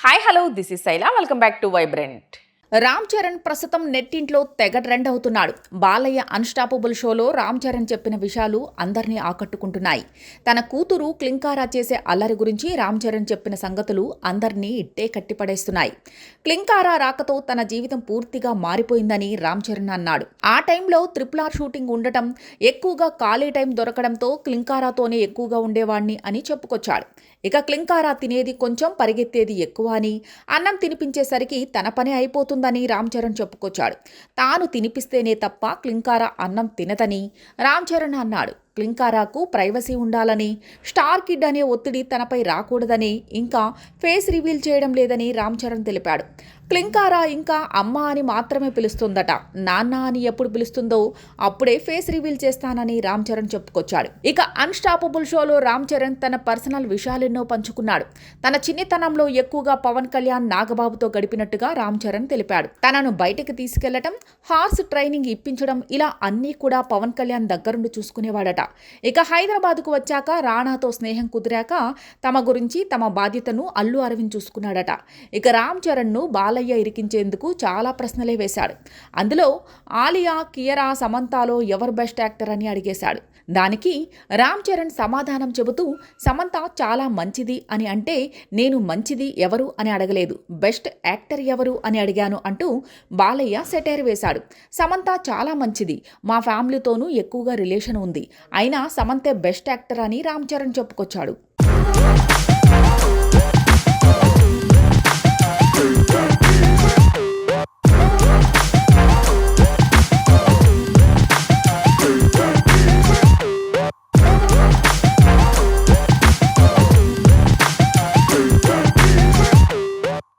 Hi hello this is Shaila welcome back to vibrant. Ram Charan ప్రస్తుతం నెట్టింట్లో తెగ trend అవుతున్నాడు. Balayya unstoppable షోలో రామ్ చరణ్ చెప్పిన విషయాలు అందరినీ ఆకట్టుకుంటున్నాయి. తన కూతురు క్లింకారా చేసే అల్లరి గురించి రామ్ చరణ్ చెప్పిన సంగతులు అందరినీ ఇట్టే కట్టిపడేస్తున్నాయి. క్లింకారా రాకతో తన జీవితం పూర్తిగా మారిపోయిందని రామ్ చరణ్ అన్నాడు. ఆ టైంలో RRR షూటింగ్ ఉండటం, ఎక్కువగా ఖాళీ టైం దొరకడంతో క్లింకారాతోనే ఎక్కువగా ఉండేవాణ్ణి అని చెప్పుకొచ్చాడు. ఇక క్లింకారా తినేది కొంచెం, పరిగెత్తేది ఎక్కువ అని, అన్నం తినిపించేసరికి తన పని అయిపోతుందని రామ్ చరణ్ చెప్పుకొచ్చాడు. తాను తినిపిస్తేనే తప్ప క్లింకారా అన్నం తినదని రామ్ చరణ్ అన్నాడు. క్లింకారాకు ప్రైవసీ ఉండాలని, స్టార్ కిడ్ అనే ఒత్తిడి తనపై రాకూడదని, ఇంకా ఫేస్ రివీల్ చేయడం లేదని రామ్ చరణ్ తెలిపాడు. క్లింకారా ఇంకా అమ్మ అని మాత్రమే పిలుస్తుందట. నాన్న అని ఎప్పుడు పిలుస్తుందో అప్పుడే ఫేస్ రివీల్ చేస్తానని రామ్ చరణ్ చెప్పుకొచ్చాడు. ఇక అన్స్టాపబుల్ షోలో రామ్ చరణ్ తన పర్సనల్ విషయాలెన్నో పంచుకున్నాడు. తన చిన్నతనంలో ఎక్కువగా పవన్ కళ్యాణ్, నాగబాబుతో గడిపినట్టుగా రామ్ చరణ్ తెలిపాడు. తనను బయటకు తీసుకెళ్లటం, హార్స్ ట్రైనింగ్ ఇప్పించడం, ఇలా అన్నీ కూడా పవన్ కళ్యాణ్ దగ్గరుండి చూసుకునేవాడట. ఇక హైదరాబాద్కు వచ్చాక రాణాతో స్నేహం కుదిరాక తమ గురించి, తమ బాధ్యతను అల్లు అరవింద్ చూసుకున్నాడట. ఇక రామ్ చరణ్ను బాలయ్య ఇరికించేందుకు చాలా ప్రశ్నలే వేశాడు. అందులో ఆలియా, కియరా, సమంతాలో ఎవరు బెస్ట్ యాక్టర్ అని అడిగేశాడు. దానికి రామ్ చరణ్ సమాధానం చెబుతూ, సమంత చాలా మంచిది అని అంటే నేను మంచిది ఎవరు అని అడగలేదు, బెస్ట్ యాక్టర్ ఎవరు అని అడిగాను అంటూ బాలయ్య సెటైర్ వేశాడు. సమంత చాలా మంచిది, మా ఫ్యామిలీతోనూ ఎక్కువగా రిలేషన్ ఉంది, అయినా సమంతే బెస్ట్ యాక్టర్ అని రామ్ చరణ్ చెప్పుకొచ్చాడు.